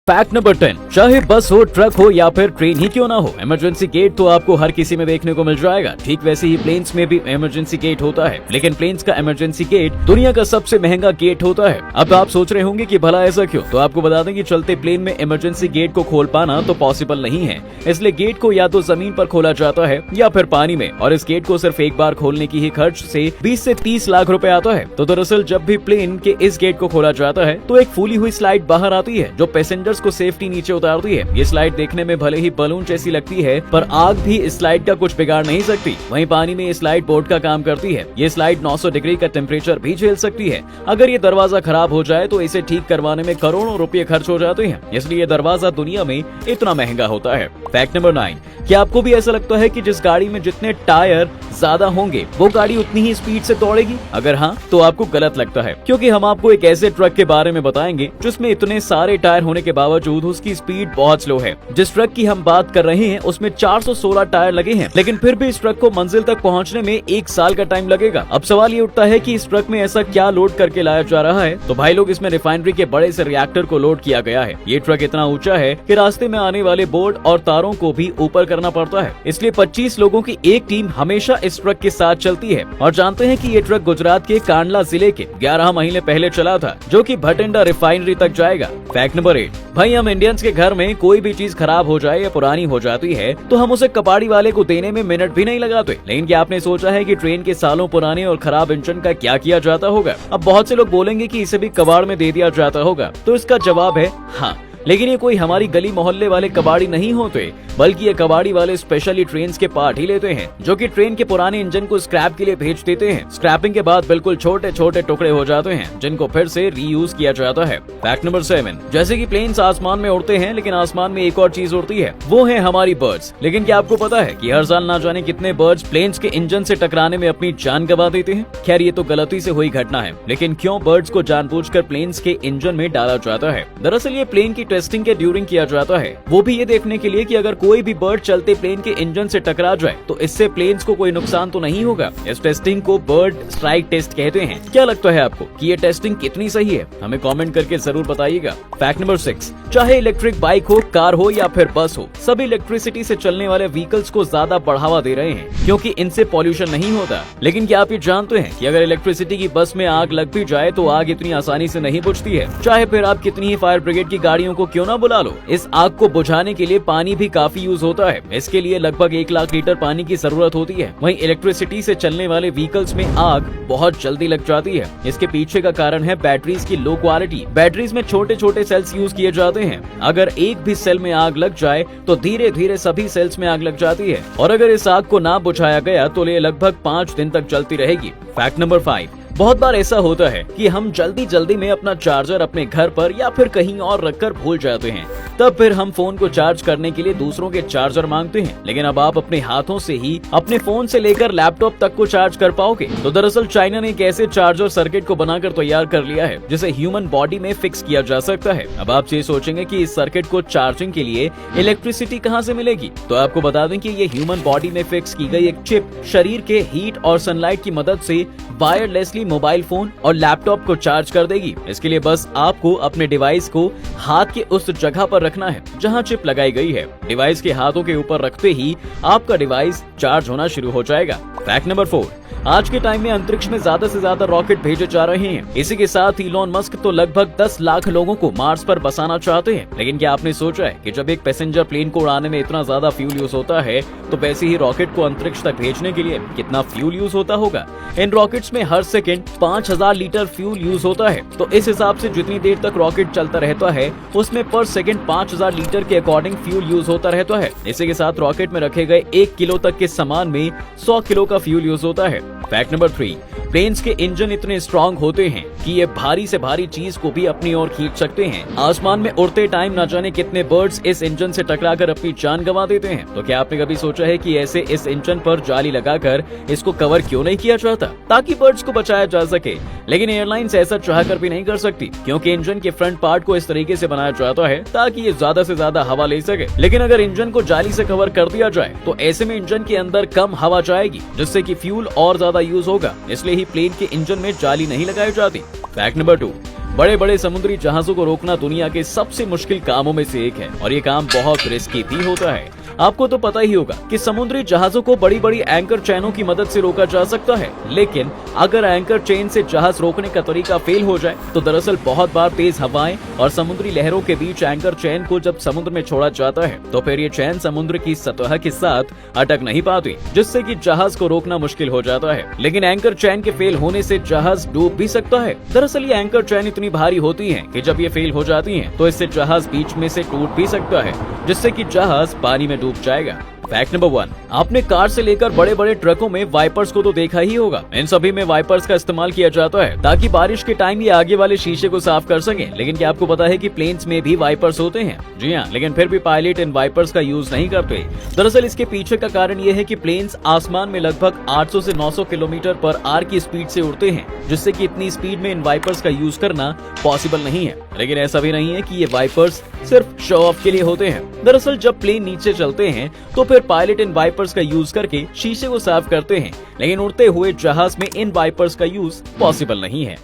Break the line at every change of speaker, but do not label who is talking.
Fact number 10, चाहे बस हो, ट्रक हो या फिर ट्रेन ही क्यों ना हो, इमरजेंसी गेट तो आपको हर किसी में देखने को मिल जाएगा। ठीक वैसे ही प्लेन्स में भी इमरजेंसी गेट होता है, लेकिन प्लेन्स का इमरजेंसी गेट दुनिया का सबसे महंगा गेट होता है। अब आप सोच रहे होंगे कि भला ऐसा क्यों, तो आपको बता दें कि चलते प्लेन में इमरजेंसी गेट को खोल पाना तो पॉसिबल नहीं है, इसलिए गेट को या तो जमीन पर खोला जाता है या फिर पानी में, और इस गेट को सिर्फ एक बार खोलने की ही खर्च से 20 से 30 लाख रुपए आता है। तो दरअसल जब भी प्लेन के इस गेट को खोला जाता है तो एक फूली हुई स्लाइड बाहर आती है जो पैसेंजर्स को सेफ्टी नीचे उतारती है। ये स्लाइड देखने में भले ही बलून जैसी लगती है, पर आग भी इस स्लाइड का कुछ बिगाड़ नहीं सकती। वहीं पानी में ये स्लाइड बोट का काम करती है। ये स्लाइड 900 डिग्री का टेम्परेचर भी झेल सकती है। अगर ये दरवाजा खराब हो जाए तो इसे ठीक करवाने में करोड़ों रुपए खर्च हो जाते हैं, इसलिए ये दरवाजा दुनिया में इतना महंगा होता है। फैक्ट नंबर 9, क्या आपको भी ऐसा लगता है कि जिस गाड़ी में जितने टायर ज्यादा होंगे वो गाड़ी उतनी ही स्पीड से दौड़ेगी? अगर हाँ, तो आपको गलत लगता है, क्योंकि हम आपको एक ऐसे ट्रक के बारे में बताएंगे जिसमें इतने सारे टायर होने के बावजूद उसकी स्पीड बहुत स्लो है। जिस ट्रक की हम बात कर रहे हैं उसमें 416 टायर लगे हैं, लेकिन फिर भी इस ट्रक को मंजिल तक पहुंचने में 1 साल का टाइम लगेगा। अब सवाल ये उठता है कि इस ट्रक में ऐसा क्या लोड करके लाया जा रहा है? तो भाई लोग, इसमें रिफाइनरी के बड़े से रिएक्टर को लोड किया गया है। ये ट्रक इतना ऊंचा है कि रास्ते में आने वाले बोर्ड और तारों को भी ऊपर करना पड़ता है, इसलिए 25 लोगों की एक टीम हमेशा इस ट्रक के साथ चलती है। और जानते हैं कि ये ट्रक गुजरात के कांडला जिले के 11 महीने पहले चला था, जो कि भटिंडा रिफाइनरी तक जाएगा। फैक्ट नंबर 8, भाई हम इंडियंस के घर में कोई भी चीज खराब हो जाए या पुरानी हो जाती है तो हम उसे कबाड़ी वाले को देने में मिनट भी नहीं लगाते। लेकिन क्या आपने सोचा है कि ट्रेन के सालों पुराने और खराब इंजन का क्या किया जाता होगा? अब बहुत से लोग बोलेंगे कि इसे भी कबाड़ में दे दिया जाता होगा, तो इसका जवाब है हाँ, लेकिन ये कोई हमारी गली मोहल्ले वाले कबाड़ी नहीं होते, बल्कि ये कबाड़ी वाले स्पेशली ट्रेन के पार्ट ही लेते हैं, जो कि ट्रेन के पुराने इंजन को स्क्रैप के लिए भेज देते हैं। स्क्रैपिंग के बाद बिल्कुल छोटे छोटे टुकड़े हो जाते हैं, जिनको फिर से रीयूज किया जाता है। फैक्ट नंबर 7, जैसे कि प्लेन्स आसमान में उड़ते हैं, लेकिन आसमान में एक और चीज उड़ती है, वो है हमारी बर्ड्स। लेकिन क्या आपको पता है कि हर साल ना जाने कितने बर्ड्स प्लेन्स के इंजन से टकराने में अपनी जान गंवा देते हैं? खैर, ये तो गलती से हुई घटना है, लेकिन क्यों बर्ड्स को जानबूझकर प्लेन्स के इंजन में डाला जाता है? दरअसल ये प्लेन की टेस्टिंग के ड्यूरिंग किया जाता है, वो भी ये देखने के लिए कि अगर कोई भी बर्ड चलते प्लेन के इंजन से टकरा जाए तो इससे प्लेन्स को कोई नुकसान तो नहीं होगा। इस टेस्टिंग को बर्ड स्ट्राइक टेस्ट कहते हैं। क्या लगता है आपको कि ये टेस्टिंग कितनी सही है? हमें कमेंट करके जरूर बताइएगा। फैक्ट नंबर 6, चाहे इलेक्ट्रिक बाइक हो, कार हो या फिर बस हो, सभी इलेक्ट्रिसिटी से चलने वाले व्हीकल्स को ज्यादा बढ़ावा दे रहे हैं, क्योंकि इनसे पॉल्यूशन नहीं होता। लेकिन क्या आप ये जानते हैं कि अगर इलेक्ट्रिसिटी की बस में आग लग भी जाए तो आग इतनी आसानी से नहीं बुझती है, चाहे फिर आप कितनी ही फायर ब्रिगेड की गाड़ियों को क्यों ना बुला लो। इस आग को बुझाने के लिए पानी भी काफी यूज होता है। इसके लिए लगभग 1 लाख लीटर पानी की जरूरत होती है। वहीं इलेक्ट्रिसिटी से चलने वाले व्हीकल्स में आग बहुत जल्दी लग जाती है। इसके पीछे का कारण है बैटरीज की लो क्वालिटी। बैटरीज में छोटे छोटे सेल्स यूज किए जाते हैं। अगर एक भी सेल में आग लग जाए तो धीरे धीरे सभी सेल्स में आग लग जाती है, और अगर इस आग को ना बुझाया गया तो ये लगभग 5 दिन तक चलती रहेगी। फैक्ट नंबर 5, बहुत बार ऐसा होता है कि हम जल्दी जल्दी में अपना चार्जर अपने घर पर या फिर कहीं और रखकर भूल जाते हैं। तब फिर हम फोन को चार्ज करने के लिए दूसरों के चार्जर मांगते हैं। लेकिन अब आप अपने हाथों से ही अपने फोन से लेकर लैपटॉप तक को चार्ज कर पाओगे। तो दरअसल चाइना ने एक ऐसे चार्जर सर्किट को बनाकर तैयार कर लिया है जिसे ह्यूमन बॉडी में फिक्स किया जा सकता है। अब आप ये सोचेंगे कि इस सर्किट को चार्जिंग के लिए इलेक्ट्रिसिटी कहाँ से मिलेगी, तो आपको बता दें कि ये ह्यूमन बॉडी में फिक्स की गई एक चिप शरीर के हीट और सनलाइट की मदद से वायरलेसली मोबाइल फोन और लैपटॉप को चार्ज कर देगी। इसके लिए बस आपको अपने डिवाइस को हाथ के उस जगह पर रखना है जहां चिप लगाई गई है। डिवाइस के हाथों के ऊपर रखते ही आपका डिवाइस चार्ज होना शुरू हो जाएगा। फैक्ट नंबर 4, आज के टाइम में अंतरिक्ष में ज्यादा से ज्यादा रॉकेट भेजे जा रहे हैं। इसी के साथ इलॉन मस्क तो लगभग 10 लाख लोगों को मार्स पर बसाना चाहते हैं। लेकिन क्या आपने सोचा है कि जब एक पैसेंजर प्लेन को उड़ाने में इतना ज्यादा फ्यूल यूज होता है, तो वैसे ही रॉकेट को अंतरिक्ष तक भेजने के लिए कितना फ्यूल यूज होता होगा? इन रॉकेट्स में हर सेकंड 5000 लीटर फ्यूल यूज होता है। तो इस हिसाब से जितनी देर तक रॉकेट चलता रहता है उसमें पर सेकंड 5000 लीटर के अकॉर्डिंग फ्यूल यूज होता रहता है। इसी के साथ रॉकेट में रखे गए 1 किलो तक के सामान में 100 किलो का फ्यूल यूज होता है। फैक्ट नंबर 3, प्लेन्स के इंजन इतने स्ट्रॉन्ग होते हैं कि ये भारी से भारी चीज को भी अपनी ओर खींच सकते हैं। आसमान में उड़ते टाइम न जाने कितने बर्ड्स इस इंजन से टकराकर अपनी जान गंवा देते हैं। तो क्या आपने कभी सोचा है कि ऐसे इस इंजन पर जाली लगाकर इसको कवर क्यों नहीं किया जाता, ताकि बर्ड्स को बचाया जा सके? लेकिन एयरलाइंस ऐसा चाहकर भी नहीं कर सकती, क्योंकि इंजन के फ्रंट पार्ट को इस तरीके से बनाया जाता है ताकि ये ज्यादा से ज्यादा हवा ले सके। लेकिन अगर इंजन को जाली से कवर कर दिया जाए तो ऐसे में इंजन के अंदर कम हवा जाएगी, जिससे कि फ्यूल और ज्यादा यूज होगा। इसलिए ही प्लेन के इंजन में जाली नहीं लगाई जाती। फैक्ट नंबर 2, बड़े बड़े समुद्री जहाजों को रोकना दुनिया के सबसे मुश्किल कामों में से एक है और ये काम बहुत रिस्की भी होता है। आपको तो पता ही होगा कि समुद्री जहाजों को बड़ी बड़ी एंकर चेनों की मदद से रोका जा सकता है, लेकिन अगर एंकर चेन से जहाज रोकने का तरीका फेल हो जाए तो दरअसल बहुत बार तेज हवाएं और समुद्री लहरों के बीच एंकर चेन को जब समुद्र में छोड़ा जाता है तो फिर ये चेन समुद्र की सतह के साथ अटक नहीं पाती, जिससे कि जहाज को रोकना मुश्किल हो जाता है। लेकिन एंकर चेन के फेल होने से जहाज डूब भी सकता है। दरअसल ये एंकर चेन इतनी भारी होती है कि जब ये फेल हो जाती है तो इससे जहाज बीच में से टूट भी सकता है, जिससे कि जहाज पानी में डूब जाएगा। फैक्ट नंबर 1, आपने कार से लेकर बड़े बड़े ट्रकों में वाइपर्स को तो देखा ही होगा। इन सभी में वाइपर्स का इस्तेमाल किया जाता है ताकि बारिश के टाइम ये आगे वाले शीशे को साफ कर सके। लेकिन क्या आपको पता है कि प्लेन्स में भी वाइपर्स होते हैं? जी हाँ, लेकिन फिर भी पायलट इन वाइपर्स का यूज नहीं करते। दरअसल इसके पीछे का कारण ये है कि प्लेन्स आसमान में लगभग 800 से 900 किलोमीटर पर आवर की स्पीड से उड़ते हैं, जिससे कि इतनी स्पीड में इन वाइपर्स का यूज करना पॉसिबल नहीं है। लेकिन ऐसा भी नहीं है कि ये वाइपर्स सिर्फ शो ऑफ के लिए होते हैं। दरअसल जब प्लेन नीचे चलते हैं तो फिर पायलट इन वाइपर्स का यूज करके शीशे को साफ करते हैं, लेकिन उड़ते हुए जहाज में इन वाइपर्स का यूज पॉसिबल नहीं है।